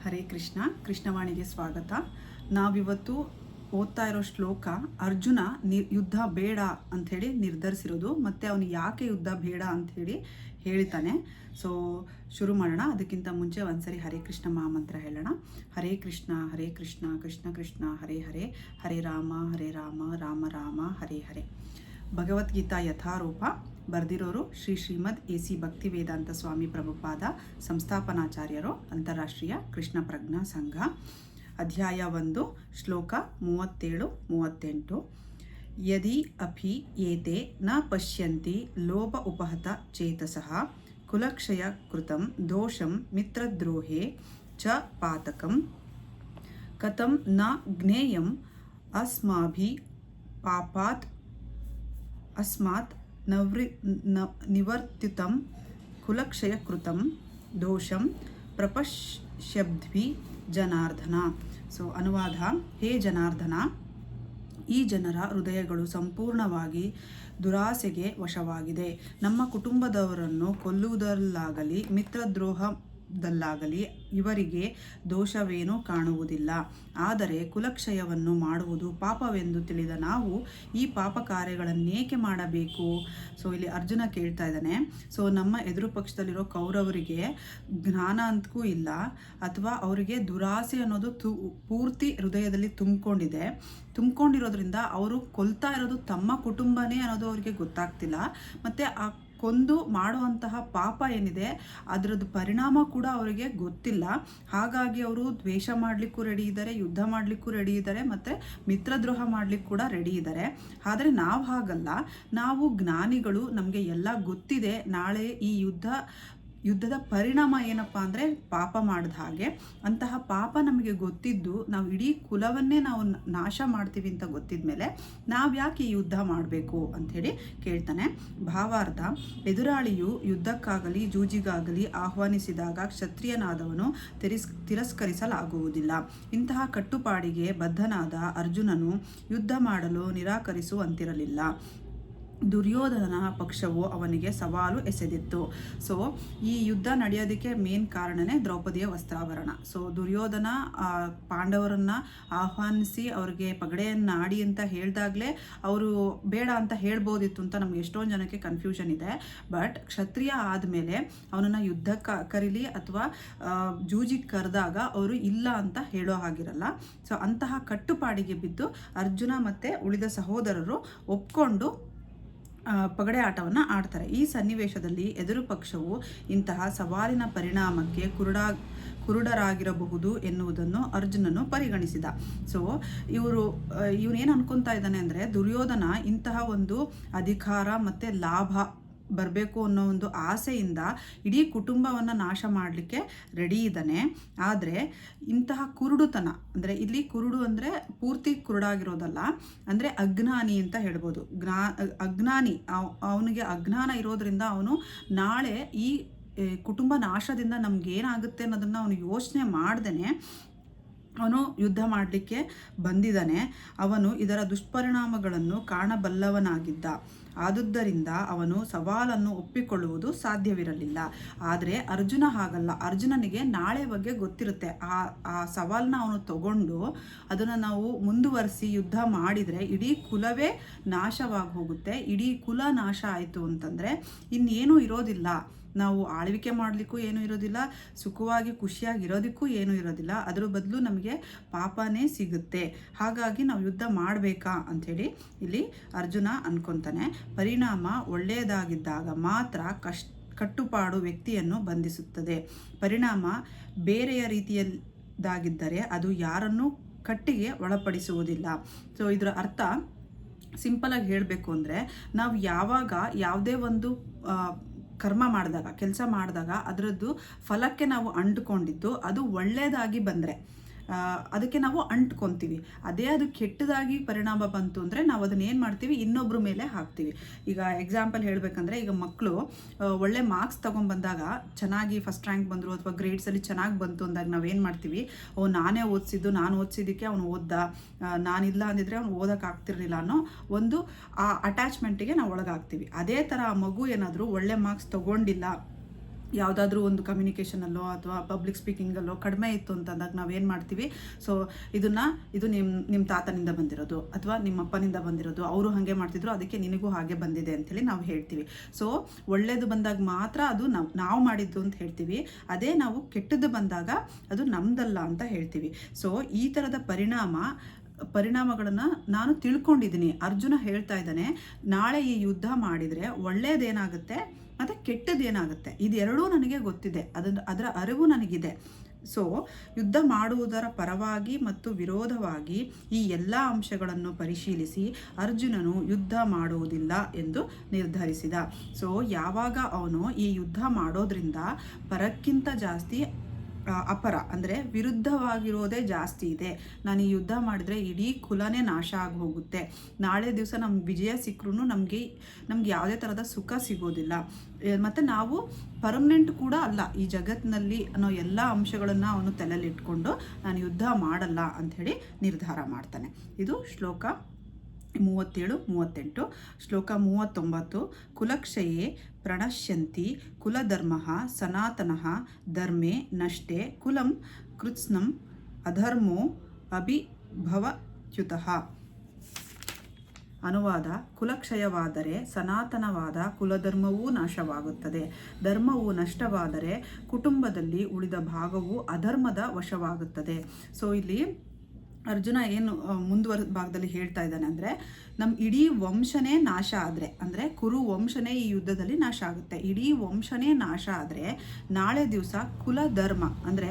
ಹರೇ ಕೃಷ್ಣ. ಕೃಷ್ಣವಾಣಿಗೆ ಸ್ವಾಗತ. ನಾವಿವತ್ತು ಓದ್ತಾ ಇರೋ ಶ್ಲೋಕ ಅರ್ಜುನ ಯುದ್ಧ ಬೇಡ ಅಂಥೇಳಿ ನಿರ್ಧರಿಸಿರೋದು, ಮತ್ತು ಅವನು ಯಾಕೆ ಯುದ್ಧ ಬೇಡ ಅಂಥೇಳಿ ಹೇಳ್ತಾನೆ. ಸೊ ಶುರು ಮಾಡೋಣ. ಅದಕ್ಕಿಂತ ಮುಂಚೆ ಒಂದ್ಸರಿ ಹರೇ ಕೃಷ್ಣ ಮಹಾಮಂತ್ರ ಹೇಳೋಣ. ಹರೇ ಕೃಷ್ಣ ಕೃಷ್ಣ ಕೃಷ್ಣ ಹರೇ ಹರೇ, ಹರೇ ರಾಮ ರಾಮ ರಾಮ ಹರೇ ಹರೇ. ಭಗವದ್ಗೀತಾ ಯಥಾರೂಪ ಬರೆದಿರೋರು ಶ್ರೀಮದ್ ಎ ಸಿ ಭಕ್ತಿ ವೇದಾಂತ ಸ್ವಾಮಿ ಪ್ರಭುಪಾದ, ಸಂಸ್ಥಾಪನಾಚಾರ್ಯರು, ಅಂತಾರಾಷ್ಟ್ರೀಯ ಕೃಷ್ಣ ಪ್ರಜ್ಞಾ ಸಂಘ. ಅಧ್ಯಾಯ 1, ಶ್ಲೋಕ 37-38. ಯದಿ ಅಪಿ ಏತೆ ನ ಪಶ್ಯಂತಿ ಲೋಭ ಉಪಹತ ಚೇತಸಃ ಕುಲಕ್ಷಯ ಕೃತಂ ದೋಷಂ ಮಿತ್ರದ್ರೋಹೇ ಚ ಪಾತಕಂ ಕಥಂ ನ ಜ್ಞೇಯಂ ಅಸ್ಮಾಭಿ ಪಾಪಾತ್ ಅಸ್ಮಾತ್ ನಿವರ್ತಿತಂ ಕುಲಕ್ಷಯ ಕೃತಂ ದೋಷಂ ಪ್ರಪಶ್ಯದ್ಭಿ ಜನಾರ್ದನ. ಸೊ ಅನುವಾದ: ಹೇ ಜನಾರ್ದನ, ಈ ಜನರ ಹೃದಯಗಳು ಸಂಪೂರ್ಣವಾಗಿ ದುರಾಸೆಗೆ ವಶವಾಗಿದೆ. ನಮ್ಮ ಕುಟುಂಬದವರನ್ನು ಕೊಲ್ಲುವುದರಲ್ಲಾಗಲಿ ಮಿತ್ರದ್ರೋಹದಲ್ಲಾಗಲಿ ಇವರಿಗೆ ದೋಷವೇನೂ ಕಾಣುವುದಿಲ್ಲ. ಆದರೆ ಕುಲಕ್ಷಯವನ್ನು ಮಾಡುವುದು ಪಾಪವೆಂದು ತಿಳಿದ ನಾವು ಈ ಪಾಪ ಕಾರ್ಯಗಳನ್ನೇಕೆ ಮಾಡಬೇಕು? ಸೊ ಇಲ್ಲಿ ಅರ್ಜುನ ಕೇಳ್ತಾ ಇದ್ದಾನೆ. ಸೊ ನಮ್ಮ ಎದುರು ಪಕ್ಷದಲ್ಲಿರೋ ಕೌರವರಿಗೆ ಜ್ಞಾನ ಅಂತಕ್ಕೂ ಇಲ್ಲ, ಅಥವಾ ಅವರಿಗೆ ದುರಾಸೆ ಅನ್ನೋದು ಪೂರ್ತಿ ಹೃದಯದಲ್ಲಿ ತುಂಬಿಕೊಂಡಿರೋದ್ರಿಂದ ಅವರು ಕೊಲ್ತಾ ಇರೋದು ತಮ್ಮ ಕುಟುಂಬನೇ ಅನ್ನೋದು ಅವರಿಗೆ ಗೊತ್ತಾಗ್ತಿಲ್ಲ. ಮತ್ತು ಆ ಕೊಂದು ಮಾಡುವಂತಹ ಪಾಪ ಏನಿದೆ ಅದರದ್ದು ಪರಿಣಾಮ ಕೂಡ ಅವರಿಗೆ ಗೊತ್ತಿಲ್ಲ. ಹಾಗಾಗಿ ಅವರು ದ್ವೇಷ ಮಾಡಲಿಕ್ಕೂ ರೆಡಿ ಇದ್ದಾರೆ, ಯುದ್ಧ ಮಾಡಲಿಕ್ಕೂ ರೆಡಿ ಇದ್ದಾರೆ, ಮತ್ತು ಮಿತ್ರದ್ರೋಹ ಮಾಡಲಿಕ್ಕೆ ಕೂಡ ರೆಡಿ ಇದ್ದಾರೆ. ಆದರೆ ನಾವು ಹಾಗಲ್ಲ. ನಾವು ಜ್ಞಾನಿಗಳು, ನಮಗೆ ಎಲ್ಲ ಗೊತ್ತಿದೆ. ನಾಳೆ ಈ ಯುದ್ಧದ ಪರಿಣಾಮ ಏನಪ್ಪ ಅಂದರೆ ಪಾಪ ಮಾಡಿದ ಹಾಗೆ. ಅಂತಹ ಪಾಪ ನಮಗೆ ಗೊತ್ತಿದ್ದು ನಾವು ಇಡೀ ಕುಲವನ್ನೇ ನಾವು ನಾಶ ಮಾಡ್ತೀವಿ ಅಂತ ಗೊತ್ತಿದ ಮೇಲೆ ನಾವು ಯಾಕೆ ಈ ಯುದ್ಧ ಮಾಡಬೇಕು ಅಂಥೇಳಿ ಕೇಳ್ತಾನೆ. ಭಾವಾರ್ಥ: ಎದುರಾಳಿಯು ಯುದ್ಧಕ್ಕಾಗಲಿ ಜೂಜಿಗಾಗಲಿ ಆಹ್ವಾನಿಸಿದಾಗ ಕ್ಷತ್ರಿಯನಾದವನು ತಿರಸ್ಕರಿಸಲಾಗುವುದಿಲ್ಲ. ಇಂತಹ ಕಟ್ಟುಪಾಡಿಗೆ ಬದ್ಧನಾದ ಅರ್ಜುನನು ಯುದ್ಧ ಮಾಡಲು ನಿರಾಕರಿಸುವಂತಿರಲಿಲ್ಲ. ದುರ್ಯೋಧನನ ಪಕ್ಷವು ಅವನಿಗೆ ಸವಾಲು ಎಸೆದಿತ್ತು. ಸೊ ಈ ಯುದ್ಧ ನಡೆಯೋದಕ್ಕೆ ಮೇನ್ ಕಾರಣನೇ ದ್ರೌಪದಿಯ ವಸ್ತ್ರಾಭರಣ. ಸೊ ದುರ್ಯೋಧನ ಪಾಂಡವರನ್ನು ಆಹ್ವಾನಿಸಿ ಅವ್ರಿಗೆ ಪಗಡೆಯನ್ನು ಆಡಿ ಅಂತ ಹೇಳಿದಾಗಲೇ ಅವರು ಬೇಡ ಅಂತ ಹೇಳ್ಬೋದಿತ್ತು ಅಂತ ನಮ್ಗೆ ಎಷ್ಟೊಂದು ಜನಕ್ಕೆ ಕನ್ಫ್ಯೂಷನ್ ಇದೆ. ಬಟ್ ಕ್ಷತ್ರಿಯ ಆದಮೇಲೆ ಅವನನ್ನು ಯುದ್ಧಕ್ಕೆ ಕರೀಲಿ ಅಥವಾ ಜೂಜಿಗೆ ಕರೆದಾಗ ಅವರು ಇಲ್ಲ ಅಂತ ಹೇಳೋ ಹಾಗಿರಲ್ಲ. ಸೊ ಅಂತಹ ಕಟ್ಟುಪಾಡಿಗೆ ಬಿದ್ದು ಅರ್ಜುನ ಮತ್ತು ಉಳಿದ ಸಹೋದರರು ಒಪ್ಕೊಂಡು ಪಗಡೆ ಆಟವನ್ನು ಆಡ್ತಾರೆ. ಈ ಸನ್ನಿವೇಶದಲ್ಲಿ ಎದುರು ಪಕ್ಷವು ಇಂತಹ ಸವಾಲಿನ ಪರಿಣಾಮಕ್ಕೆ ಕುರುಡರಾಗಿರಬಹುದು ಎನ್ನುವುದನ್ನು ಅರ್ಜುನನು ಪರಿಗಣಿಸಿದ. ಸೊ ಇವನೇನು ಅನ್ಕೊತಾ ಇದ್ದಾನೆ ಅಂದರೆ, ದುರ್ಯೋಧನ ಇಂತಹ ಒಂದು ಅಧಿಕಾರ ಮತ್ತು ಲಾಭ ಬರಬೇಕು ಅನ್ನೋ ಒಂದು ಆಸೆಯಿಂದ ಇಡೀ ಕುಟುಂಬವನ್ನು ನಾಶ ಮಾಡಲಿಕ್ಕೆ ರೆಡಿ ಇದ್ದಾನೆ. ಆದರೆ ಇಂತಹ ಕುರುಡುತನ, ಅಂದರೆ ಇಲ್ಲಿ ಕುರುಡು ಅಂದರೆ ಪೂರ್ತಿ ಕುರುಡಾಗಿರೋದಲ್ಲ, ಅಂದರೆ ಅಜ್ಞಾನಿ ಅಂತ ಹೇಳ್ಬೋದು. ಅಜ್ಞಾನಿ, ಅವನಿಗೆ ಅಜ್ಞಾನ ಇರೋದ್ರಿಂದ ಅವನು ನಾಳೆ ಈ ಕುಟುಂಬ ನಾಶದಿಂದ ನಮಗೇನಾಗುತ್ತೆ ಅನ್ನೋದನ್ನು ಅವನು ಯೋಚನೆ ಮಾಡ್ದೇನೆ ಅವನು ಯುದ್ಧ ಮಾಡಲಿಕ್ಕೆ ಬಂದಿದ್ದಾನೆ. ಅವನು ಇದರ ದುಷ್ಪರಿಣಾಮಗಳನ್ನು ಕಾಣಬಲ್ಲವನಾಗಿದ್ದ. ಆದುದರಿಂದ ಅವನು ಸವಾಲನ್ನು ಒಪ್ಪಿಕೊಳ್ಳುವುದು ಸಾಧ್ಯವಿರಲಿಲ್ಲ. ಆದರೆ ಅರ್ಜುನ ಹಾಗಲ್ಲ. ಅರ್ಜುನನಿಗೆ ನಾಳೆ ಬಗ್ಗೆ ಗೊತ್ತಿರುತ್ತೆ. ಆ ಸವಾಲನ್ನ ಅವನು ತಗೊಂಡು ಅದನ್ನು ನಾವು ಮುಂದುವರಿಸಿ ಯುದ್ಧ ಮಾಡಿದರೆ ಇಡೀ ಕುಲವೇ ನಾಶವಾಗಿ ಹೋಗುತ್ತೆ. ಇಡೀ ಕುಲ ನಾಶ ಆಯಿತು ಅಂತಂದರೆ ಇನ್ನೇನೂ ಇರೋದಿಲ್ಲ. ನಾವು ಆಳ್ವಿಕೆ ಮಾಡಲಿಕ್ಕೂ ಏನೂ ಇರೋದಿಲ್ಲ, ಸುಖವಾಗಿ ಖುಷಿಯಾಗಿರೋದಕ್ಕೂ ಏನೂ ಇರೋದಿಲ್ಲ. ಅದರ ಬದಲು ನಮಗೆ ಪಾಪನೇ ಸಿಗುತ್ತೆ. ಹಾಗಾಗಿ ನಾವು ಯುದ್ಧ ಮಾಡಬೇಕಾ ಅಂಥೇಳಿ ಇಲ್ಲಿ ಅರ್ಜುನ ಅನ್ಕೊತಾನೆ. ಪರಿಣಾಮ ಒಳ್ಳೆಯದಾಗಿದ್ದಾಗ ಮಾತ್ರ ಕಟ್ಟುಪಾಡು ವ್ಯಕ್ತಿಯನ್ನು ಬಂಧಿಸುತ್ತದೆ. ಪರಿಣಾಮ ಬೇರೆಯ ರೀತಿಯದಾಗಿದ್ದರೆ ಅದು ಯಾರನ್ನೂ ಕಟ್ಟಿಗೆ ಒಳಪಡಿಸುವುದಿಲ್ಲ. ಸೊ ಇದರ ಅರ್ಥ ಸಿಂಪಲಾಗಿ ಹೇಳಬೇಕು ಅಂದರೆ, ನಾವು ಯಾವಾಗ ಯಾವುದೇ ಒಂದು ಕರ್ಮ ಮಾಡಿದಾಗ, ಕೆಲಸ ಮಾಡಿದಾಗ ಅದರದ್ದು ಫಲಕ್ಕೆ ನಾವು ಅಂಟ್ಕೊಂಡಿದ್ದು ಅದು ಒಳ್ಳೆಯದಾಗಿ ಬಂದರೆ ಅದಕ್ಕೆ ನಾವು ಅಂಟ್ಕೊತೀವಿ. ಅದೇ ಅದು ಕೆಟ್ಟದಾಗಿ ಪರಿಣಾಮ ಬಂತು ಅಂದರೆ ನಾವು ಅದನ್ನ ಏನು ಮಾಡ್ತೀವಿ, ಇನ್ನೊಬ್ಬರ ಮೇಲೆ ಹಾಕ್ತೀವಿ. ಈಗ ಎಕ್ಸಾಂಪಲ್ ಹೇಳಬೇಕಂದ್ರೆ, ಈಗ ಮಕ್ಕಳು ಒಳ್ಳೆ ಮಾರ್ಕ್ಸ್ ತೊಗೊಂಡ್ಬಂದಾಗ, ಚೆನ್ನಾಗಿ ಫಸ್ಟ್ ರ್ಯಾಂಕ್ ಬಂದರು ಅಥವಾ ಗ್ರೇಡ್ಸಲ್ಲಿ ಚೆನ್ನಾಗಿ ಬಂತು ಅಂದಾಗ ನಾವೇನು ಮಾಡ್ತೀವಿ, ನಾನು ಓದಿಸಿದ್ದಕ್ಕೆ ಅವನು ಓದ್ದ, ನಾನಿಲ್ಲ ಅಂದಿದ್ರೆ ಅವ್ನು ಓದೋಕ್ಕಾಗ್ತಿರ್ಲಿಲ್ಲ ಅನ್ನೋ ಒಂದು ಆ ಅಟ್ಯಾಚ್ಮೆಂಟಿಗೆ ನಾವು ಒಳಗಾಗ್ತೀವಿ. ಅದೇ ಥರ ಆ ಮಗು ಏನಾದರೂ ಒಳ್ಳೆ ಮಾರ್ಕ್ಸ್ ತೊಗೊಂಡಿಲ್ಲ ಯಾವುದಾದ್ರೂ ಒಂದು ಕಮ್ಯುನಿಕೇಷನಲ್ಲೋ ಅಥವಾ ಪಬ್ಲಿಕ್ ಸ್ಪೀಕಿಂಗಲ್ಲೋ ಕಡಿಮೆ ಇತ್ತು ಅಂತಂದಾಗ ನಾವೇನು ಮಾಡ್ತೀವಿ, ಸೊ ಇದು ನಿಮ್ಮ ತಾತನಿಂದ ಬಂದಿರೋದು ಅಥವಾ ನಿಮ್ಮ ಅಪ್ಪನಿಂದ ಬಂದಿರೋದು, ಅವರು ಹಾಗೆ ಮಾಡ್ತಿದ್ರು ಅದಕ್ಕೆ ನಿನಗೂ ಹಾಗೆ ಬಂದಿದೆ ಅಂಥೇಳಿ ನಾವು ಹೇಳ್ತೀವಿ. ಸೊ ಒಳ್ಳೇದು ಬಂದಾಗ ಮಾತ್ರ ಅದು ನಾವು ಮಾಡಿದ್ದು ಅಂತ ಹೇಳ್ತೀವಿ, ಅದೇ ನಾವು ಕೆಟ್ಟದ್ದು ಬಂದಾಗ ಅದು ನಮ್ದಲ್ಲ ಅಂತ ಹೇಳ್ತೀವಿ. ಸೊ ಈ ಥರದ ಪರಿಣಾಮಗಳನ್ನು ನಾನು ತಿಳ್ಕೊಂಡಿದ್ದೀನಿ. ಅರ್ಜುನ ಹೇಳ್ತಾ ಇದ್ದಾನೆ, ನಾಳೆ ಈ ಯುದ್ಧ ಮಾಡಿದರೆ ಒಳ್ಳೇದೇನಾಗುತ್ತೆ ಮತ್ತು ಕೆಟ್ಟದ್ದೇನಾಗುತ್ತೆ ಇದೆರಡೂ ನನಗೆ ಗೊತ್ತಿದೆ, ಅದರ ಅರಿವು ನನಗಿದೆ. ಸೊ ಯುದ್ಧ ಮಾಡುವುದರ ಪರವಾಗಿ ಮತ್ತು ವಿರೋಧವಾಗಿ ಈ ಎಲ್ಲ ಅಂಶಗಳನ್ನು ಪರಿಶೀಲಿಸಿ ಅರ್ಜುನನು ಯುದ್ಧ ಮಾಡುವುದಿಲ್ಲ ಎಂದು ನಿರ್ಧರಿಸಿದ. ಸೊ ಯಾವಾಗ ಅವನು ಈ ಯುದ್ಧ ಮಾಡೋದ್ರಿಂದ ಪರಕ್ಕಿಂತ ಜಾಸ್ತಿ ಅಪರ ಅಂದರೆ ವಿರುದ್ಧವಾಗಿರೋದೇ ಜಾಸ್ತಿ ಇದೆ, ನಾನು ಈ ಯುದ್ಧ ಮಾಡಿದರೆ ಇಡೀ ಕುಲನೇ ನಾಶ ಆಗಿ ಹೋಗುತ್ತೆ, ನಾಳೆ ದಿವಸ ನಮ್ಗೆ ವಿಜಯ ಸಿಕ್ಕರೂ ನಮಗೆ ಯಾವುದೇ ಥರದ ಸುಖ ಸಿಗೋದಿಲ್ಲ, ಮತ್ತು ನಾವು ಪರ್ಮನೆಂಟ್ ಕೂಡ ಅಲ್ಲ ಈ ಜಗತ್ತಿನಲ್ಲಿ ಅನ್ನೋ ಎಲ್ಲ ಅಂಶಗಳನ್ನು ಅವನು ತಲೆಯಲ್ಲಿಟ್ಕೊಂಡು ನಾನು ಯುದ್ಧ ಮಾಡಲ್ಲ ಅಂಥೇಳಿ ನಿರ್ಧಾರ ಮಾಡ್ತಾನೆ. ಇದು ಶ್ಲೋಕ 37-38. ಶ್ಲೋಕ 39. ಕುಲಕ್ಷಯೇ ಪ್ರಣಶ್ಯಂತಿ ಕುಲಧರ್ಮಃ ಸನಾತನಃ ಧರ್ಮೇ ನಷ್ಟೇ ಕುಲಂ ಕೃತ್ಸ್ನಂ ಅಧರ್ಮೋ ಅಭಿಭವತ್ಯುತಃ. ಅನುವಾದ: ಕುಲಕ್ಷಯವಾದರೆ ಸನಾತನವಾದ ಕುಲಧರ್ಮವೂ ನಾಶವಾಗುತ್ತದೆ, ಧರ್ಮವು ನಷ್ಟವಾದರೆ ಕುಟುಂಬದಲ್ಲಿ ಉಳಿದ ಭಾಗವು ಅಧರ್ಮದ ವಶವಾಗುತ್ತದೆ. ಸೊ ಇಲ್ಲಿ ಅರ್ಜುನ ಏನು ಮುಂದುವರೆದ ಭಾಗದಲ್ಲಿ ಹೇಳ್ತಾ ಇದ್ದಾನೆ ಅಂದರೆ, ನಮ್ಮ ಇಡೀ ವಂಶನೇ ನಾಶ ಆದರೆ, ಅಂದರೆ ಕುರು ವಂಶನೇ ಈ ಯುದ್ಧದಲ್ಲಿ ನಾಶ ಆಗುತ್ತೆ, ಇಡೀ ವಂಶನೇ ನಾಶ ಆದರೆ ನಾಳೆ ದಿವಸ ಕುಲ ಧರ್ಮ ಅಂದರೆ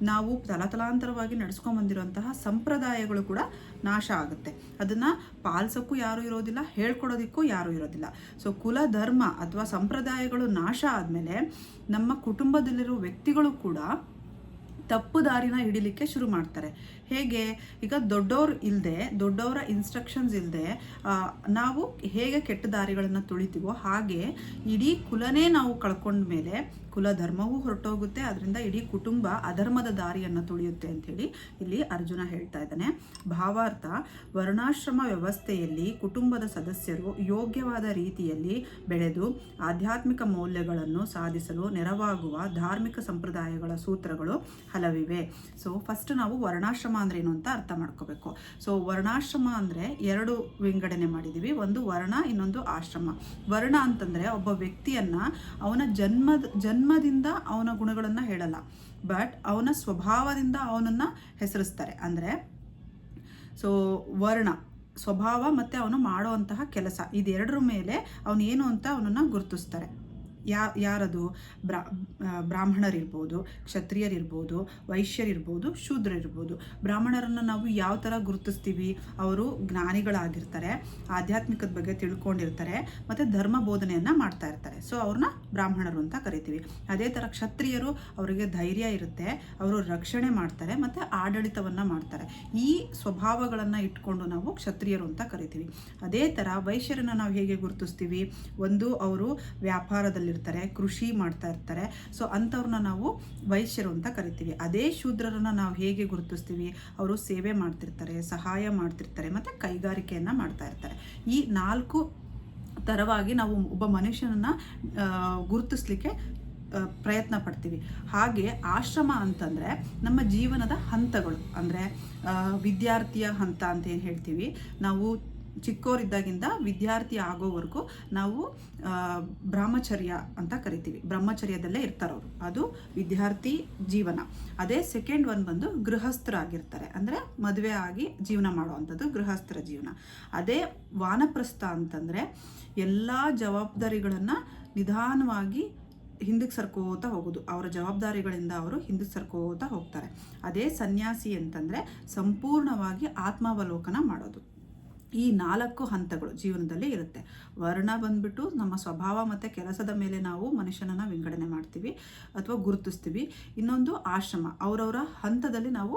ನಾವು ತಲಾಂತರವಾಗಿ ನಡೆಸ್ಕೊಂಡ್ಬಂದಿರುವಂತಹ ಸಂಪ್ರದಾಯಗಳು ಕೂಡ ನಾಶ ಆಗುತ್ತೆ, ಅದನ್ನು ಪಾಲಿಸೋಕ್ಕೂ ಯಾರೂ ಇರೋದಿಲ್ಲ, ಹೇಳ್ಕೊಡೋದಕ್ಕೂ ಯಾರೂ ಇರೋದಿಲ್ಲ. ಸೊ ಕುಲ ಧರ್ಮ ಅಥವಾ ಸಂಪ್ರದಾಯಗಳು ನಾಶ ಆದಮೇಲೆ ನಮ್ಮ ಕುಟುಂಬದಲ್ಲಿರೋ ವ್ಯಕ್ತಿಗಳು ಕೂಡ ತಪ್ಪು ದಾರಿನ ಹಿಡಿಲಿಕ್ಕೆ ಶುರು ಮಾಡ್ತಾರೆ. ಹೇಗೆ? ಈಗ ದೊಡ್ಡವರ ಇನ್ಸ್ಟ್ರಕ್ಷನ್ಸ್ ಇಲ್ಲದೆ ನಾವು ಹೇಗೆ ಕೆಟ್ಟ ದಾರಿಗಳನ್ನು ತುಳಿತೀವೋ ಹಾಗೆ ಇಡೀ ಕುಲನೇ ನಾವು ಕಳ್ಕೊಂಡ್ಮೇಲೆ ಕುಲ ಧರ್ಮವೂ ಹೊರಟೋಗುತ್ತೆ, ಅದರಿಂದ ಇಡೀ ಕುಟುಂಬ ಅಧರ್ಮದ ದಾರಿಯನ್ನು ತುಳಿಯುತ್ತೆ ಅಂಥೇಳಿ ಇಲ್ಲಿ ಅರ್ಜುನ ಹೇಳ್ತಾ ಇದ್ದಾನೆ. ಭಾವಾರ್ಥ: ವರ್ಣಾಶ್ರಮ ವ್ಯವಸ್ಥೆಯಲ್ಲಿ ಕುಟುಂಬದ ಸದಸ್ಯರು ಯೋಗ್ಯವಾದ ರೀತಿಯಲ್ಲಿ ಬೆಳೆದು ಆಧ್ಯಾತ್ಮಿಕ ಮೌಲ್ಯಗಳನ್ನು ಸಾಧಿಸಲು ನೆರವಾಗುವ ಧಾರ್ಮಿಕ ಸಂಪ್ರದಾಯಗಳ ಸೂತ್ರಗಳು ಹಲವಿವೆ. ಸೊ ಫಸ್ಟ್ ನಾವು ವರ್ಣಾಶ್ರಮ ಅಂದ್ರೆ ಏನು ಅಂತ ಅರ್ಥ ಮಾಡ್ಕೋಬೇಕು. ಸೊ ವರ್ಣಾಶ್ರಮ ಅಂದರೆ ಎರಡು ವಿಂಗಡಣೆ ಮಾಡಿದ್ದೀವಿ, ಒಂದು ವರ್ಣ, ಇನ್ನೊಂದು ಆಶ್ರಮ. ವರ್ಣ ಅಂತಂದರೆ ಒಬ್ಬ ವ್ಯಕ್ತಿಯನ್ನು ಅವನ ಜನ್ಮದಿಂದ ಅವನ ಗುಣಗಳನ್ನು ಹೇಳಲ್ಲ, ಬಟ್ ಅವನ ಸ್ವಭಾವದಿಂದ ಅವನನ್ನು ಹೆಸರಿಸ್ತಾರೆ. ಅಂದರೆ ಸೊ ವರ್ಣ ಸ್ವಭಾವ ಮತ್ತು ಅವನು ಮಾಡುವಂತಹ ಕೆಲಸ ಇದೆರಡರ ಮೇಲೆ ಅವನು ಏನು ಅಂತ ಅವನನ್ನು ಗುರುತಿಸ್ತಾರೆ. ಯಾರದು? ಬ್ರಾಹ್ಮಣರಿರ್ಬೋದು, ಕ್ಷತ್ರಿಯರಿರ್ಬೋದು, ವೈಶ್ಯರಿರ್ಬೋದು, ಶೂದ್ರರಿರ್ಬೋದು. ಬ್ರಾಹ್ಮಣರನ್ನು ನಾವು ಯಾವ ಥರ ಗುರುತಿಸ್ತೀವಿ? ಅವರು ಜ್ಞಾನಿಗಳಾಗಿರ್ತಾರೆ, ಆಧ್ಯಾತ್ಮಿಕದ ಬಗ್ಗೆ ತಿಳ್ಕೊಂಡಿರ್ತಾರೆ ಮತ್ತು ಧರ್ಮ ಬೋಧನೆಯನ್ನು ಮಾಡ್ತಾ ಇರ್ತಾರೆ. ಸೊ ಅವ್ರನ್ನ ಬ್ರಾಹ್ಮಣರು ಅಂತ ಕರಿತೀವಿ. ಅದೇ ಥರ ಕ್ಷತ್ರಿಯರು, ಅವರಿಗೆ ಧೈರ್ಯ ಇರುತ್ತೆ, ಅವರು ರಕ್ಷಣೆ ಮಾಡ್ತಾರೆ ಮತ್ತು ಆಡಳಿತವನ್ನು ಮಾಡ್ತಾರೆ. ಈ ಸ್ವಭಾವಗಳನ್ನು ಇಟ್ಕೊಂಡು ನಾವು ಕ್ಷತ್ರಿಯರು ಅಂತ ಕರಿತೀವಿ. ಅದೇ ಥರ ವೈಶ್ಯರನ್ನು ನಾವು ಹೇಗೆ ಗುರುತಿಸ್ತೀವಿ? ಒಂದು, ಅವರು ವ್ಯಾಪಾರದಲ್ಲಿ ಕೃಷಿ ಮಾಡ್ತಾ ಇರ್ತಾರೆ, ಸೊ ಅಂಥವ್ರನ್ನ ನಾವು ವೈಶ್ಯರು ಅಂತ ಕರಿತೀವಿ. ಅದೇ ಶೂದ್ರರನ್ನ ನಾವು ಹೇಗೆ ಗುರುತಿಸ್ತೀವಿ? ಅವರು ಸೇವೆ ಮಾಡ್ತಿರ್ತಾರೆ, ಸಹಾಯ ಮಾಡ್ತಿರ್ತಾರೆ ಮತ್ತು ಕೈಗಾರಿಕೆಯನ್ನು ಮಾಡ್ತಾ ಇರ್ತಾರೆ. ಈ 4 ಥರವಾಗಿ ನಾವು ಒಬ್ಬ ಮನುಷ್ಯನನ್ನು ಗುರುತಿಸ್ಲಿಕ್ಕೆ ಪ್ರಯತ್ನ ಪಡ್ತೀವಿ. ಹಾಗೆ ಆಶ್ರಮ ಅಂತಂದರೆ ನಮ್ಮ ಜೀವನದ ಹಂತಗಳು, ಅಂದರೆ ವಿದ್ಯಾರ್ಥಿಯ ಹಂತ ಅಂತ ಏನು ಹೇಳ್ತೀವಿ ನಾವು, ಚಿಕ್ಕವರಿದ್ದಾಗಿಂದ ವಿದ್ಯಾರ್ಥಿ ಆಗೋವರೆಗೂ ನಾವು ಬ್ರಹ್ಮಚರ್ಯ ಅಂತ ಕರಿತೀವಿ. ಬ್ರಹ್ಮಚರ್ಯದಲ್ಲೇ ಇರ್ತಾರವರು, ಅದು ವಿದ್ಯಾರ್ಥಿ ಜೀವನ. ಅದೇ ಸೆಕೆಂಡ್ ಒನ್ ಬಂದು ಗೃಹಸ್ಥರಾಗಿರ್ತಾರೆ, ಅಂದರೆ ಮದುವೆ ಆಗಿ ಜೀವನ ಮಾಡುವಂಥದ್ದು ಗೃಹಸ್ಥರ ಜೀವನ. ಅದೇ ವಾನಪ್ರಸ್ಥ ಅಂತಂದರೆ ಎಲ್ಲ ಜವಾಬ್ದಾರಿಗಳನ್ನು ನಿಧಾನವಾಗಿ ಹಿಂದಕ್ಕೆ ಸರ್ಕೋತಾ ಹೋಗೋದು, ಅವರ ಜವಾಬ್ದಾರಿಗಳಿಂದ ಅವರು ಹಿಂದಕ್ಕೆ ಸರ್ಕೋತಾ ಹೋಗ್ತಾರೆ. ಅದೇ ಸನ್ಯಾಸಿ ಅಂತಂದರೆ ಸಂಪೂರ್ಣವಾಗಿ ಆತ್ಮಾವಲೋಕನ ಮಾಡೋದು. ಈ 4 ಹಂತಗಳು ಜೀವನದಲ್ಲಿ ಇರುತ್ತೆ. ವರ್ಣ ಬಂದ್ಬಿಟ್ಟು ನಮ್ಮ ಸ್ವಭಾವ ಮತ್ತು ಕೆಲಸದ ಮೇಲೆ ನಾವು ಮನುಷ್ಯನನ್ನು ವಿಂಗಡಣೆ ಮಾಡ್ತೀವಿ ಅಥವಾ ಗುರುತಿಸ್ತೀವಿ. ಇನ್ನೊಂದು ಆಶ್ರಮ, ಅವರವರ ಹಂತದಲ್ಲಿ ನಾವು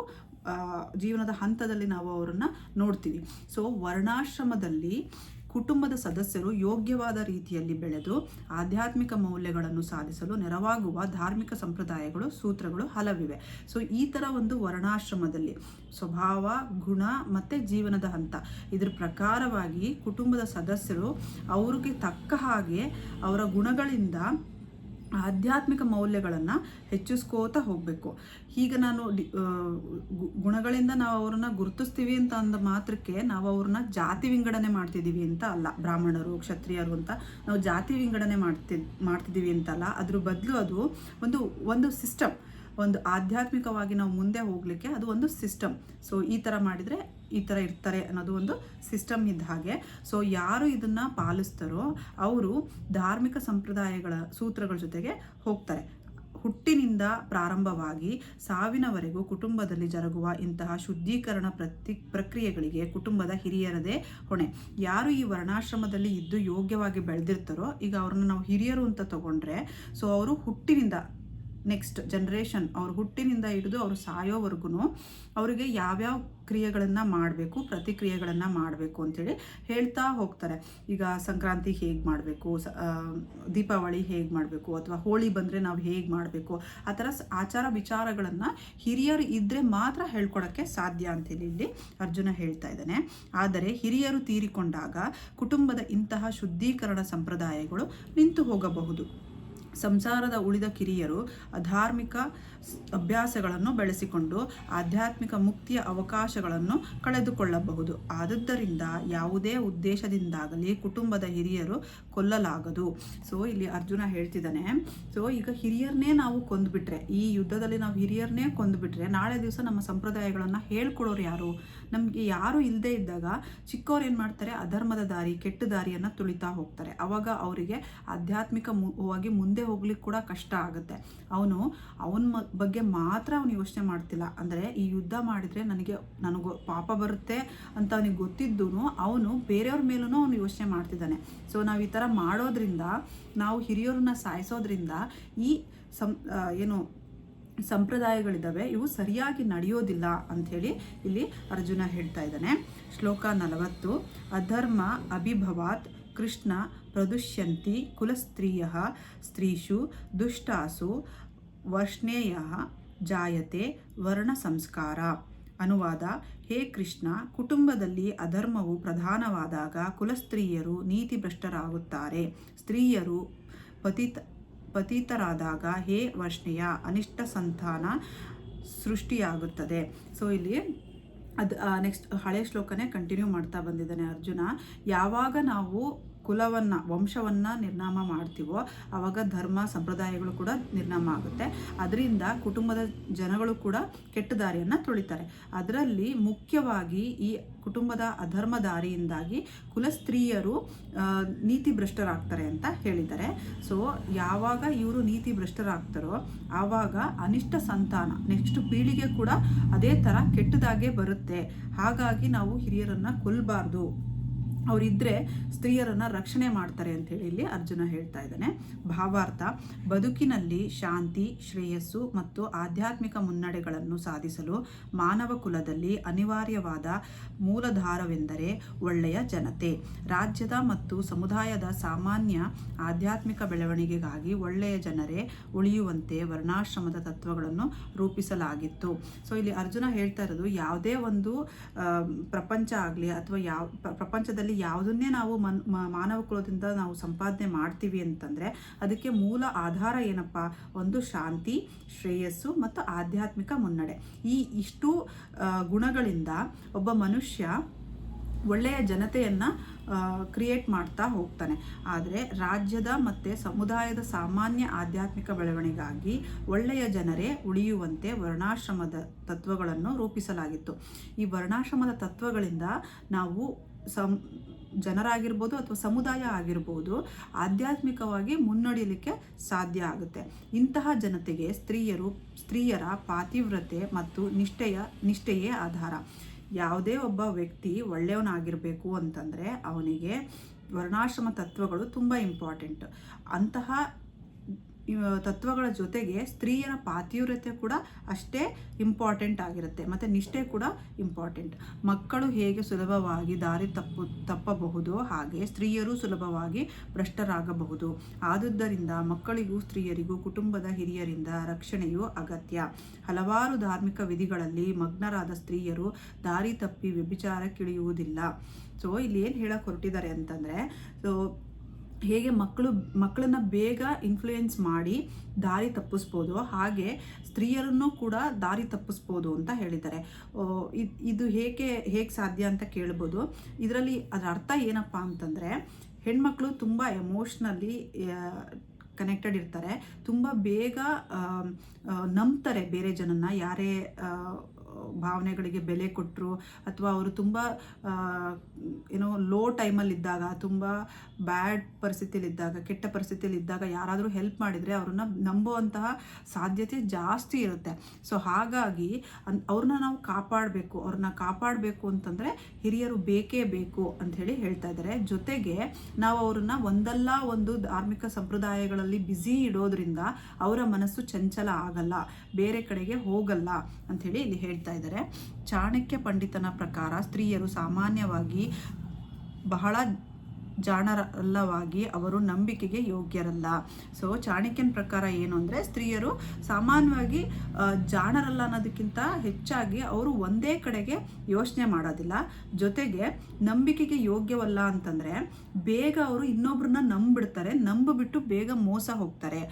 ಜೀವನದ ಹಂತದಲ್ಲಿ ನಾವು ಅವರನ್ನು ನೋಡ್ತೀವಿ. ಸೊ ವರ್ಣಾಶ್ರಮದಲ್ಲಿ ಕುಟುಂಬದ ಸದಸ್ಯರು ಯೋಗ್ಯವಾದ ರೀತಿಯಲ್ಲಿ ಬೆಳೆದು ಆಧ್ಯಾತ್ಮಿಕ ಮೌಲ್ಯಗಳನ್ನು ಸಾಧಿಸಲು ನೆರವಾಗುವ ಧಾರ್ಮಿಕ ಸಂಪ್ರದಾಯಗಳು, ಸೂತ್ರಗಳು ಹಲವಿವೆ. ಸೊ ಈ ಥರ ಒಂದು ವರ್ಣಾಶ್ರಮದಲ್ಲಿ ಸ್ವಭಾವ, ಗುಣ ಮತ್ತು ಜೀವನದ ಹಂತ, ಇದ್ರ ಪ್ರಕಾರವಾಗಿ ಕುಟುಂಬದ ಸದಸ್ಯರು ಅವ್ರಿಗೆ ತಕ್ಕ ಹಾಗೆ ಅವರ ಗುಣಗಳಿಂದ ಆಧ್ಯಾತ್ಮಿಕ ಮೌಲ್ಯಗಳನ್ನು ಹೆಚ್ಚಿಸ್ಕೋತಾ ಹೋಗಬೇಕು. ಈಗ ನಾನು ಗುಣಗಳಿಂದ ನಾವು ಅವ್ರನ್ನ ಗುರುತಿಸ್ತೀವಿ ಅಂತ ಅಂದ ಮಾತ್ರಕ್ಕೆ ನಾವು ಅವ್ರನ್ನ ಜಾತಿ ವಿಂಗಡಣೆ ಮಾಡ್ತಿದ್ದೀವಿ ಅಂತ ಅಲ್ಲ. ಬ್ರಾಹ್ಮಣರು, ಕ್ಷತ್ರಿಯರು ಅಂತ ನಾವು ಜಾತಿ ವಿಂಗಡಣೆ ಮಾಡ್ತಿದ್ದೀವಿ ಅಂತಲ್ಲ. ಅದ್ರ ಬದಲು ಅದು ಒಂದು ಸಿಸ್ಟಮ್, ಒಂದು ಆಧ್ಯಾತ್ಮಿಕವಾಗಿ ನಾವು ಮುಂದೆ ಹೋಗಲಿಕ್ಕೆ ಅದು ಒಂದು ಸಿಸ್ಟಮ್. ಸೊ ಈ ಥರ ಮಾಡಿದರೆ ಈ ಥರ ಇರ್ತಾರೆ ಅನ್ನೋದು ಒಂದು ಸಿಸ್ಟಮ್ ಇದ್ದ ಹಾಗೆ. ಸೊ ಯಾರು ಇದನ್ನು ಪಾಲಿಸ್ತಾರೋ ಅವರು ಧಾರ್ಮಿಕ ಸಂಪ್ರದಾಯಗಳ ಸೂತ್ರಗಳ ಜೊತೆಗೆ ಹೋಗ್ತಾರೆ. ಹುಟ್ಟಿನಿಂದ ಪ್ರಾರಂಭವಾಗಿ ಸಾವಿನವರೆಗೂ ಕುಟುಂಬದಲ್ಲಿ ಜರುಗುವ ಇಂತಹ ಶುದ್ಧೀಕರಣ ಪ್ರಕ್ರಿಯೆಗಳಿಗೆ ಕುಟುಂಬದ ಹಿರಿಯರದೇ ಹೊಣೆ. ಯಾರು ಈ ವರ್ಣಾಶ್ರಮದಲ್ಲಿ ಇದ್ದು ಯೋಗ್ಯವಾಗಿ ಬೆಳೆದಿರ್ತಾರೋ, ಈಗ ಅವ್ರನ್ನ ನಾವು ಹಿರಿಯರು ಅಂತ ತಗೊಂಡ್ರೆ, ಸೊ ಅವರು ಹುಟ್ಟಿನಿಂದ ನೆಕ್ಸ್ಟ್ ಜನ್ರೇಷನ್, ಅವ್ರ ಹುಟ್ಟಿನಿಂದ ಹಿಡಿದು ಅವರು ಸಾಯೋವರೆಗೂ ಅವರಿಗೆ ಯಾವ್ಯಾವ ಕ್ರಿಯೆಗಳನ್ನು ಮಾಡಬೇಕು, ಪ್ರತಿಕ್ರಿಯೆಗಳನ್ನು ಮಾಡಬೇಕು ಅಂಥೇಳಿ ಹೇಳ್ತಾ ಹೋಗ್ತಾರೆ. ಈಗ ಸಂಕ್ರಾಂತಿ ಹೇಗೆ ಮಾಡಬೇಕು, ದೀಪಾವಳಿ ಹೇಗೆ ಮಾಡಬೇಕು, ಅಥವಾ ಹೋಳಿ ಬಂದರೆ ನಾವು ಹೇಗೆ ಮಾಡಬೇಕು, ಆ ಥರ ಆಚಾರ ವಿಚಾರಗಳನ್ನು ಹಿರಿಯರು ಇದ್ದರೆ ಮಾತ್ರ ಹೇಳ್ಕೊಡೋಕ್ಕೆ ಸಾಧ್ಯ ಅಂತೇಳಿ ಇಲ್ಲಿ ಅರ್ಜುನ ಹೇಳ್ತಾ ಇದ್ದಾನೆ. ಆದರೆ ಹಿರಿಯರು ತೀರಿಕೊಂಡಾಗ ಕುಟುಂಬದ ಇಂತಹ ಶುದ್ಧೀಕರಣ ಸಂಪ್ರದಾಯಗಳು ನಿಂತು ಹೋಗಬಹುದು. ಸಂಸಾರದ ಉಳಿದ ಕಿರಿಯರು ಅಧಾರ್ಮಿಕ ಅಭ್ಯಾಸಗಳನ್ನು ಬೆಳೆಸಿಕೊಂಡು ಆಧ್ಯಾತ್ಮಿಕ ಮುಕ್ತಿಯ ಅವಕಾಶಗಳನ್ನು ಕಳೆದುಕೊಳ್ಳಬಹುದು. ಆದುದರಿಂದ ಯಾವುದೇ ಉದ್ದೇಶದಿಂದಾಗಲಿ ಕುಟುಂಬದ ಹಿರಿಯರು ಕೊಲ್ಲಲಾಗದು. ಸೊ ಇಲ್ಲಿ ಅರ್ಜುನ ಹೇಳ್ತಿದ್ದಾನೆ, ಸೊ ಈಗ ಹಿರಿಯರನ್ನೇ ನಾವು ಕೊಂದುಬಿಟ್ರೆ, ಈ ಯುದ್ಧದಲ್ಲಿ ನಾವು ಹಿರಿಯರನ್ನೇ ಕೊಂದುಬಿಟ್ರೆ ನಾಳೆ ದಿವಸ ನಮ್ಮ ಸಂಪ್ರದಾಯಗಳನ್ನು ಹೇಳ್ಕೊಡೋರು ಯಾರು? ನಮಗೆ ಯಾರು ಇಲ್ಲದೆ ಇದ್ದಾಗ ಚಿಕ್ಕವ್ರು ಏನು ಮಾಡ್ತಾರೆ, ಅಧರ್ಮದ ದಾರಿ, ಕೆಟ್ಟ ದಾರಿಯನ್ನು ತುಳಿತಾ ಹೋಗ್ತಾರೆ. ಆವಾಗ ಅವರಿಗೆ ಆಧ್ಯಾತ್ಮಿಕವಾಗಿ ಮುಂದೆ ಹೋಗ್ಲಿಕ್ಕೆ ಕೂಡ ಕಷ್ಟ ಆಗುತ್ತೆ. ಅವನ ಬಗ್ಗೆ ಮಾತ್ರ ಅವನು ಯೋಚನೆ ಮಾಡ್ತಿಲ್ಲ. ಅಂದರೆ ಈ ಯುದ್ಧ ಮಾಡಿದರೆ ನನಗೂ ಪಾಪ ಬರುತ್ತೆ ಅಂತ ಅವನಿಗೆ ಗೊತ್ತಿದ್ದು ಅವನು ಬೇರೆಯವ್ರ ಮೇಲೂ ಅವನು ಯೋಚನೆ ಮಾಡ್ತಿದ್ದಾನೆ. ಸೊ ನಾವು ಈ ಥರ ಮಾಡೋದ್ರಿಂದ, ನಾವು ಹಿರಿಯರನ್ನ ಸಾಯಿಸೋದ್ರಿಂದ ಈ ಸಂಪ್ರದಾಯಗಳಿದ್ದಾವೆ ಇವು ಸರಿಯಾಗಿ ನಡೆಯೋದಿಲ್ಲ ಅಂಥೇಳಿ ಇಲ್ಲಿ ಅರ್ಜುನ ಹೇಳ್ತಾ ಇದ್ದಾನೆ. ಶ್ಲೋಕ 40. ಅಧರ್ಮ ಅಭಿಭವಾತ್ ಕೃಷ್ಣ ಪ್ರದುಷ್ಯಂತಿ ಕುಲಸ್ತ್ರೀಯ ಸ್ತ್ರೀಷು ದುಷ್ಟಾಸು ವರ್ಷ್ಣೇಯ ಜಾಯತೆ ವರ್ಣ ಸಂಸ್ಕಾರ. ಅನುವಾದ: ಹೇ ಕೃಷ್ಣ, ಕುಟುಂಬದಲ್ಲಿ ಅಧರ್ಮವು ಪ್ರಧಾನವಾದಾಗ ಕುಲಸ್ತ್ರೀಯರು ನೀತಿಭ್ರಷ್ಟರಾಗುತ್ತಾರೆ. ಸ್ತ್ರೀಯರು ಪತಿತರಾದಾಗ ಹೇ ವರ್ಷಣೆಯ ಅನಿಷ್ಟ ಸಂತಾನ ಸೃಷ್ಟಿಯಾಗುತ್ತದೆ. ಸೊ ಇಲ್ಲಿ ನೆಕ್ಸ್ಟ್ ಹಳೆ ಶ್ಲೋಕನೇ ಕಂಟಿನ್ಯೂ ಮಾಡ್ತಾ ಬಂದಿದ್ದಾನೆ ಅರ್ಜುನ. ಯಾವಾಗ ನಾವು ಕುಲವನ್ನು, ವಂಶವನ್ನು ನಿರ್ನಾಮ ಮಾಡ್ತೀವೋ ಆವಾಗ ಧರ್ಮ ಸಂಪ್ರದಾಯಗಳು ಕೂಡ ನಿರ್ನಾಮ ಆಗುತ್ತೆ. ಅದರಿಂದ ಕುಟುಂಬದ ಜನಗಳು ಕೂಡ ಕೆಟ್ಟ ದಾರಿಯನ್ನು ತುಳಿತಾರೆ. ಅದರಲ್ಲಿ ಮುಖ್ಯವಾಗಿ ಈ ಕುಟುಂಬದ ಅಧರ್ಮ ದಾರಿಯಿಂದಾಗಿ ಕುಲಸ್ತ್ರೀಯರು ನೀತಿ ಭ್ರಷ್ಟರಾಗ್ತಾರೆ ಅಂತ ಹೇಳಿದ್ದಾರೆ. ಸೊ ಯಾವಾಗ ಇವರು ನೀತಿ ಭ್ರಷ್ಟರಾಗ್ತಾರೋ ಆವಾಗ ಅನಿಷ್ಟ ಸಂತಾನ, ನೆಕ್ಸ್ಟ್ ಪೀಳಿಗೆ ಕೂಡ ಅದೇ ಥರ ಕೆಟ್ಟದಾಗೆ ಬರುತ್ತೆ. ಹಾಗಾಗಿ ನಾವು ಹಿರಿಯರನ್ನು ಕೊಲ್ಲಬಾರ್ದು, ಅವರಿದ್ದರೆ ಸ್ತ್ರೀಯರನ್ನು ರಕ್ಷಣೆ ಮಾಡ್ತಾರೆ ಅಂಥೇಳಿ ಇಲ್ಲಿ ಅರ್ಜುನ ಹೇಳ್ತಾ ಇದ್ದಾನೆ. ಭಾವಾರ್ಥ: ಬದುಕಿನಲ್ಲಿ ಶಾಂತಿ, ಶ್ರೇಯಸ್ಸು ಮತ್ತು ಆಧ್ಯಾತ್ಮಿಕ ಮುನ್ನಡೆಗಳನ್ನು ಸಾಧಿಸಲು ಮಾನವ ಕುಲದಲ್ಲಿ ಅನಿವಾರ್ಯವಾದ ಮೂಲಧಾರವೆಂದರೆ ಒಳ್ಳೆಯ ಜನತೆ. ರಾಜ್ಯದ ಮತ್ತು ಸಮುದಾಯದ ಸಾಮಾನ್ಯ ಆಧ್ಯಾತ್ಮಿಕ ಬೆಳವಣಿಗೆಗಾಗಿ ಒಳ್ಳೆಯ ಜನರೇ ಉಳಿಯುವಂತೆ ವರ್ಣಾಶ್ರಮದ ತತ್ವಗಳನ್ನು ರೂಪಿಸಲಾಗಿತ್ತು. ಸೊ ಇಲ್ಲಿ ಅರ್ಜುನ ಹೇಳ್ತಾ ಇರೋದು, ಯಾವುದೇ ಒಂದು ಪ್ರಪಂಚ ಆಗಲಿ ಅಥವಾ ಪ್ರಪಂಚದಲ್ಲಿ ಯಾವುದನ್ನೇ ನಾವು ಮಾನವ ಕುಲದಿಂದ ನಾವು ಸಂಪಾದನೆ ಮಾಡ್ತೀವಿ ಅಂತಂದರೆ ಅದಕ್ಕೆ ಮೂಲ ಆಧಾರ ಏನಪ್ಪ? ಒಂದು ಶಾಂತಿ, ಶ್ರೇಯಸ್ಸು ಮತ್ತು ಆಧ್ಯಾತ್ಮಿಕ ಮುನ್ನಡೆ. ಇಷ್ಟು ಗುಣಗಳಿಂದ ಒಬ್ಬ ಮನುಷ್ಯ ಒಳ್ಳೆಯ ಜನತೆಯನ್ನು ಕ್ರಿಯೇಟ್ ಮಾಡ್ತಾ ಹೋಗ್ತಾನೆ. ಆದರೆ ರಾಜ್ಯದ ಮತ್ತು ಸಮುದಾಯದ ಸಾಮಾನ್ಯ ಆಧ್ಯಾತ್ಮಿಕ ಬೆಳವಣಿಗೆಗಾಗಿ ಒಳ್ಳೆಯ ಜನರೇ ಉಳಿಯುವಂತೆ ವರ್ಣಾಶ್ರಮದ ತತ್ವಗಳನ್ನು ರೂಪಿಸಲಾಗಿತ್ತು. ಈ ವರ್ಣಾಶ್ರಮದ ತತ್ವಗಳಿಂದ ನಾವು ಜನರಾಗಿರ್ಬೋದು ಅಥವಾ ಸಮುದಾಯ ಆಗಿರ್ಬೋದು ಆಧ್ಯಾತ್ಮಿಕವಾಗಿ ಮುನ್ನಡೆಯಲಿಕ್ಕೆ ಸಾಧ್ಯ ಆಗುತ್ತೆ. ಇಂತಹ ಜನತೆಗೆ ಸ್ತ್ರೀಯರ ಪಾತಿವ್ರತೆ ಮತ್ತು ನಿಷ್ಠೆಯೇ ಆಧಾರ. ಯಾವುದೇ ಒಬ್ಬ ವ್ಯಕ್ತಿ ಒಳ್ಳೆಯವನಾಗಿರಬೇಕು ಅಂತಂದರೆ ಅವನಿಗೆ ವರ್ಣಾಶ್ರಮ ತತ್ವಗಳು ತುಂಬ ಇಂಪಾರ್ಟೆಂಟ್. ಅಂತಹ ತತ್ವಗಳ ಜೊತೆಗೆ ಸ್ತ್ರೀಯರ ಪಾತಿವ್ರತೆ ಕೂಡ ಅಷ್ಟೇ ಇಂಪಾರ್ಟೆಂಟ್ ಆಗಿರುತ್ತೆ, ಮತ್ತು ನಿಷ್ಠೆ ಕೂಡ ಇಂಪಾರ್ಟೆಂಟ್. ಮಕ್ಕಳು ಹೇಗೆ ಸುಲಭವಾಗಿ ದಾರಿ ತಪ್ಪಬಹುದು ಹಾಗೆ ಸ್ತ್ರೀಯರು ಸುಲಭವಾಗಿ ಭ್ರಷ್ಟರಾಗಬಹುದು. ಆದುದರಿಂದ ಮಕ್ಕಳಿಗೂ ಸ್ತ್ರೀಯರಿಗೂ ಕುಟುಂಬದ ಹಿರಿಯರಿಂದ ರಕ್ಷಣೆಯು ಅಗತ್ಯ. ಹಲವಾರು ಧಾರ್ಮಿಕ ವಿಧಿಗಳಲ್ಲಿ ಮಗ್ನರಾದ ಸ್ತ್ರೀಯರು ದಾರಿ ತಪ್ಪಿ ವ್ಯಭಿಚಾರಕ್ಕಿಳಿಯುವುದಿಲ್ಲ. ಸೊ ಇಲ್ಲಿ ಏನು ಹೇಳಕ್ಕೆ ಹೊರಟಿದ್ದಾರೆ ಅಂತಂದರೆ, ಸೊ ಹೇಗೆ ಮಕ್ಕಳನ್ನ ಬೇಗ ಇನ್ಫ್ಲೂಯೆನ್ಸ್ ಮಾಡಿ ದಾರಿ ತಪ್ಪಿಸ್ಬೋದು, ಹಾಗೆ ಸ್ತ್ರೀಯರನ್ನು ಕೂಡ ದಾರಿ ತಪ್ಪಿಸ್ಬೋದು ಅಂತ ಹೇಳಿದ್ದಾರೆ. ಇದು ಹೇಗೆ ಸಾಧ್ಯ ಅಂತ ಕೇಳ್ಬೋದು. ಇದರಲ್ಲಿ ಅದರ ಅರ್ಥ ಏನಪ್ಪ ಅಂತಂದರೆ, ಹೆಣ್ಮಕ್ಳು ತುಂಬ ಎಮೋಷ್ನಲಿ ಕನೆಕ್ಟೆಡ್ ಇರ್ತಾರೆ, ತುಂಬ ಬೇಗ ನಂಬ್ತಾರೆ ಬೇರೆ ಜನನ್ನ. ಯಾರೇ ಭಾವನೆಗಳಿಗೆ ಬೆಲೆ ಕೊಟ್ಟರು ಅಥವಾ ಅವರು ತುಂಬ ಲೋ ಟೈಮಲ್ಲಿದ್ದಾಗ, ತುಂಬ ಬ್ಯಾಡ್ ಪರಿಸ್ಥಿತಿಯಲ್ಲಿದ್ದಾಗ, ಕೆಟ್ಟ ಪರಿಸ್ಥಿತಿಯಲ್ಲಿದ್ದಾಗ ಯಾರಾದರೂ ಹೆಲ್ಪ್ ಮಾಡಿದರೆ ಅವ್ರನ್ನ ನಂಬುವಂತಹ ಸಾಧ್ಯತೆ ಜಾಸ್ತಿ ಇರುತ್ತೆ. ಸೊ ಹಾಗಾಗಿ ಅವ್ರನ್ನ ನಾವು ಕಾಪಾಡಬೇಕು ಅಂತಂದರೆ ಹಿರಿಯರು ಬೇಕೇ ಬೇಕು ಅಂಥೇಳಿ ಹೇಳ್ತಾ ಇದ್ದಾರೆ. ಜೊತೆಗೆ ನಾವು ಅವ್ರನ್ನ ಒಂದಲ್ಲ ಒಂದು ಧಾರ್ಮಿಕ ಸಂಪ್ರದಾಯಗಳಲ್ಲಿ ಬ್ಯುಸಿ ಇಡೋದ್ರಿಂದ ಅವರ ಮನಸ್ಸು ಚಂಚಲ ಆಗಲ್ಲ, ಬೇರೆ ಕಡೆಗೆ ಹೋಗಲ್ಲ ಅಂಥೇಳಿ ಇಲ್ಲಿ ಹೇಳ್ತಾ ಇದ್ದಾರೆ. ಚಾಣಕ್ಯ ಪಂಡಿತನ ಪ್ರಕಾರ ಸ್ತ್ರೀಯರು ಸಾಮಾನ್ಯವಾಗಿ ಬಹಳ ಜಾಣರಲ್ಲವಾಗಿ ಅವರು ನಂಬಿಕೆಗೆ ಯೋಗ್ಯರಲ್ಲ. ಸೊ ಚಾಣಕ್ಯನ ಪ್ರಕಾರ ಏನು ಅಂದರೆ, ಸ್ತ್ರೀಯರು ಸಾಮಾನ್ಯವಾಗಿ ಜಾಣರಲ್ಲ ಅನ್ನೋದಕ್ಕಿಂತ ಹೆಚ್ಚಾಗಿ ಅವರು ಒಂದೇ ಕಡೆಗೆ ಯೋಚನೆ ಮಾಡೋದಿಲ್ಲ. ಜೊತೆಗೆ ನಂಬಿಕೆಗೆ ಯೋಗ್ಯವಲ್ಲ ಅಂತಂದರೆ ಬೇಗ ಅವರು ಇನ್ನೊಬ್ರನ್ನ ನಂಬಿಬಿಟ್ಟು ಬೇಗ ಮೋಸ ಹೋಗ್ತಾರೆ.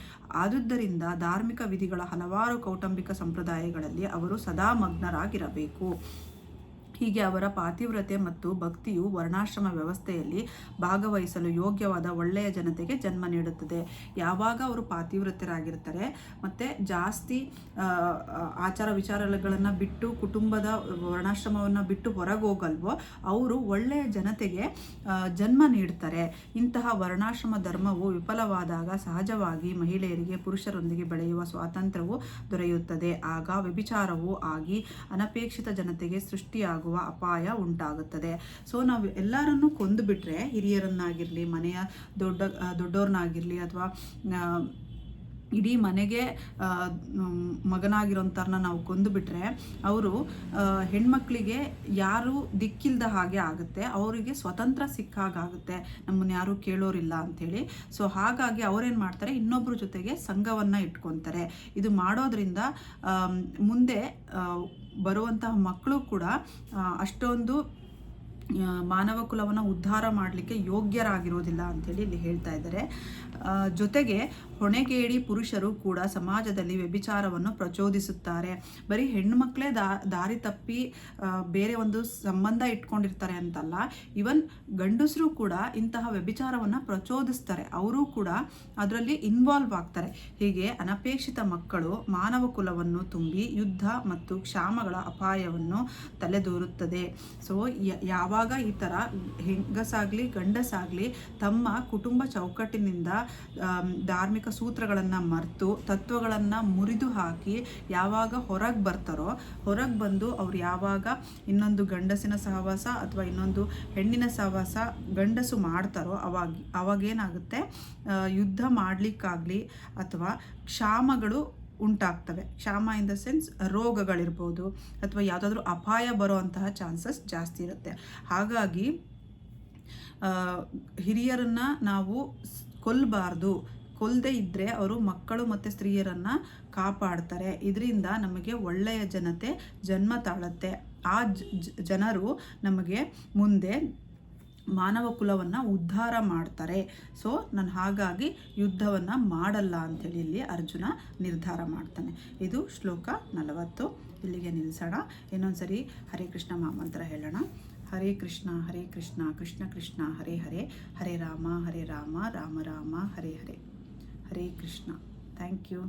ಆದುದರಿಂದ ಧಾರ್ಮಿಕ ವಿಧಿಗಳ ಹಲವಾರು ಕೌಟುಂಬಿಕ ಸಂಪ್ರದಾಯಗಳಲ್ಲಿ ಅವರು ಸದಾ ಮಗ್ನರಾಗಿರಬೇಕು. ಹೀಗೆ ಅವರ ಪಾತಿವ್ರತೆ ಮತ್ತು ಭಕ್ತಿಯು ವರ್ಣಾಶ್ರಮ ವ್ಯವಸ್ಥೆಯಲ್ಲಿ ಭಾಗವಹಿಸಲು ಯೋಗ್ಯವಾದ ಒಳ್ಳೆಯ ಜನತೆಗೆ ಜನ್ಮ ನೀಡುತ್ತದೆ. ಯಾವಾಗ ಅವರು ಪಾತಿವ್ರತ್ಯರಾಗಿರ್ತಾರೆ ಮತ್ತು ಜಾಸ್ತಿ ಆಚಾರ ವಿಚಾರಗಳನ್ನು ಬಿಟ್ಟು ಕುಟುಂಬದ ವರ್ಣಾಶ್ರಮವನ್ನು ಬಿಟ್ಟು ಹೊರಗೆ ಹೋಗಲ್ವೋ ಅವರು ಒಳ್ಳೆಯ ಜನತೆಗೆ ಜನ್ಮ ನೀಡ್ತಾರೆ. ಇಂತಹ ವರ್ಣಾಶ್ರಮ ಧರ್ಮವು ವಿಫಲವಾದಾಗ ಸಹಜವಾಗಿ ಮಹಿಳೆಯರಿಗೆ ಪುರುಷರೊಂದಿಗೆ ಬೆಳೆಯುವ ಸ್ವಾತಂತ್ರ್ಯವು ದೊರೆಯುತ್ತದೆ. ಆಗ ವ್ಯಭಿಚಾರವೂ ಆಗಿ ಅನಪೇಕ್ಷಿತ ಜನತೆಗೆ ಸೃಷ್ಟಿಯಾಗುವ ಅಪಾಯ ಉಂಟಾಗುತ್ತದೆ. ಸೊ ನಾವು ಎಲ್ಲರನ್ನೂ ಕೊಂದುಬಿಟ್ರೆ, ಹಿರಿಯರನ್ನಾಗಿರಲಿ, ಮನೆಯ ದೊಡ್ಡವ್ರನ್ನಾಗಿರಲಿ, ಅಥವಾ ಇಡೀ ಮನೆಗೆ ಮಗನಾಗಿರೋಂಥವ್ರನ್ನ ನಾವು ಕೊಂದುಬಿಟ್ರೆ ಅವರು ಹೆಣ್ಮಕ್ಳಿಗೆ ಯಾರು ದಿಕ್ಕಿಲ್ದ ಹಾಗೆ ಆಗುತ್ತೆ, ಅವರಿಗೆ ಸ್ವತಂತ್ರ ಸಿಕ್ಕಾಗುತ್ತೆ, ನಮ್ಮನ್ನು ಯಾರೂ ಕೇಳೋರಿಲ್ಲ ಅಂಥೇಳಿ. ಸೊ ಹಾಗಾಗಿ ಅವರೇನು ಮಾಡ್ತಾರೆ, ಇನ್ನೊಬ್ಬರ ಜೊತೆಗೆ ಸಂಘವನ್ನು ಇಟ್ಕೊತಾರೆ. ಇದು ಮಾಡೋದ್ರಿಂದ ಮುಂದೆ ಬರುವಂತಹ ಮಕ್ಕಳು ಕೂಡ ಅಷ್ಟೊಂದು ಮಾನವ ಕುಲವನ್ನು ಉದ್ಧಾರ ಮಾಡಲಿಕ್ಕೆ ಯೋಗ್ಯರಾಗಿರೋದಿಲ್ಲ ಅಂಥೇಳಿ ಇಲ್ಲಿ ಹೇಳ್ತಾ ಇದ್ದಾರೆ. ಜೊತೆಗೆ ಹೊಣೆಗೇಡಿ ಪುರುಷರು ಕೂಡ ಸಮಾಜದಲ್ಲಿ ವ್ಯಭಿಚಾರವನ್ನು ಪ್ರಚೋದಿಸುತ್ತಾರೆ. ಬರೀ ಹೆಣ್ಣುಮಕ್ಕಳೇ ದಾರಿ ತಪ್ಪಿ ಬೇರೆ ಒಂದು ಸಂಬಂಧ ಇಟ್ಕೊಂಡಿರ್ತಾರೆ ಅಂತಲ್ಲ, ಈವನ್ ಗಂಡಸರು ಕೂಡ ಇಂತಹ ವ್ಯಭಿಚಾರವನ್ನು ಪ್ರಚೋದಿಸ್ತಾರೆ, ಅವರು ಕೂಡ ಅದರಲ್ಲಿ ಇನ್ವಾಲ್ವ್ ಆಗ್ತಾರೆ. ಹೀಗೆ ಅನಪೇಕ್ಷಿತ ಮಕ್ಕಳು ಮಾನವ ಕುಲವನ್ನು ತುಂಬಿ ಯುದ್ಧ ಮತ್ತು ಕ್ಷಾಮಗಳ ಅಪಾಯವನ್ನು ತಲೆದೋರುತ್ತದೆ. ಸೊ ಯಾವಾಗ ಈ ಥರ ಹೆಂಗಸಾಗಲಿ ಗಂಡಸಾಗಲಿ ತಮ್ಮ ಕುಟುಂಬ ಚೌಕಟ್ಟಿನಿಂದ ಧಾರ್ಮಿಕ ಸೂತ್ರಗಳನ್ನು ಮರೆತು ತತ್ವಗಳನ್ನು ಮುರಿದು ಹಾಕಿ ಯಾವಾಗ ಹೊರಗೆ ಬರ್ತಾರೋ, ಹೊರಗೆ ಬಂದು ಅವ್ರು ಯಾವಾಗ ಇನ್ನೊಂದು ಗಂಡಸಿನ ಸಹವಾಸ ಅಥವಾ ಇನ್ನೊಂದು ಹೆಣ್ಣಿನ ಸಹವಾಸ ಗಂಡಸು ಮಾಡ್ತಾರೋ ಅವಾಗೇನಾಗುತ್ತೆ, ಯುದ್ಧ ಮಾಡಲಿಕ್ಕಾಗಲಿ ಅಥವಾ ಕ್ಷಾಮಗಳು ಉಂಟಾಗ್ತವೆ. ಕ್ಷಾಮ ಇನ್ ದ ಸೆನ್ಸ್ ರೋಗಗಳಿರ್ಬೋದು ಅಥವಾ ಯಾವುದಾದ್ರೂ ಅಪಾಯ ಬರುವಂತಹ ಚಾನ್ಸಸ್ ಜಾಸ್ತಿ ಇರುತ್ತೆ. ಹಾಗಾಗಿ ಹಿರಿಯರನ್ನು ನಾವು ಕೊಲ್ಲಬಾರ್ದು. ಕೊಲ್ಲದೆ ಇದ್ದರೆ ಅವರು ಮಕ್ಕಳು ಮತ್ತು ಸ್ತ್ರೀಯರನ್ನು ಕಾಪಾಡ್ತಾರೆ. ಇದರಿಂದ ನಮಗೆ ಒಳ್ಳೆಯ ಜನತೆ ಜನ್ಮ ತಾಳುತ್ತೆ. ಆ ಜನರು ನಮಗೆ ಮುಂದೆ ಮಾನವ ಕುಲವನ್ನು ಉದ್ಧಾರ ಮಾಡ್ತಾರೆ. ಸೊ ನಾನು ಹಾಗಾಗಿ ಯುದ್ಧವನ್ನು ಮಾಡಲ್ಲ ಅಂಥೇಳಿ ಇಲ್ಲಿ ಅರ್ಜುನ ನಿರ್ಧಾರ ಮಾಡ್ತಾನೆ. ಇದು ಶ್ಲೋಕ 40. ಇಲ್ಲಿಗೆ ನಿಲ್ಲಿಸೋಣ. ಇನ್ನೊಂದ್ಸರಿ ಹರೇ ಕೃಷ್ಣ ಮಹಾಮಂತ್ರ ಹೇಳೋಣ. ಹರೇ ಕೃಷ್ಣ ಕೃಷ್ಣ ಕೃಷ್ಣ ಹರೇ ಹರೇ, ಹರೇ ರಾಮ ರಾಮ ರಾಮ ಹರೇ ಹರೇ. ಹರೇ ಕೃಷ್ಣ. Thank you.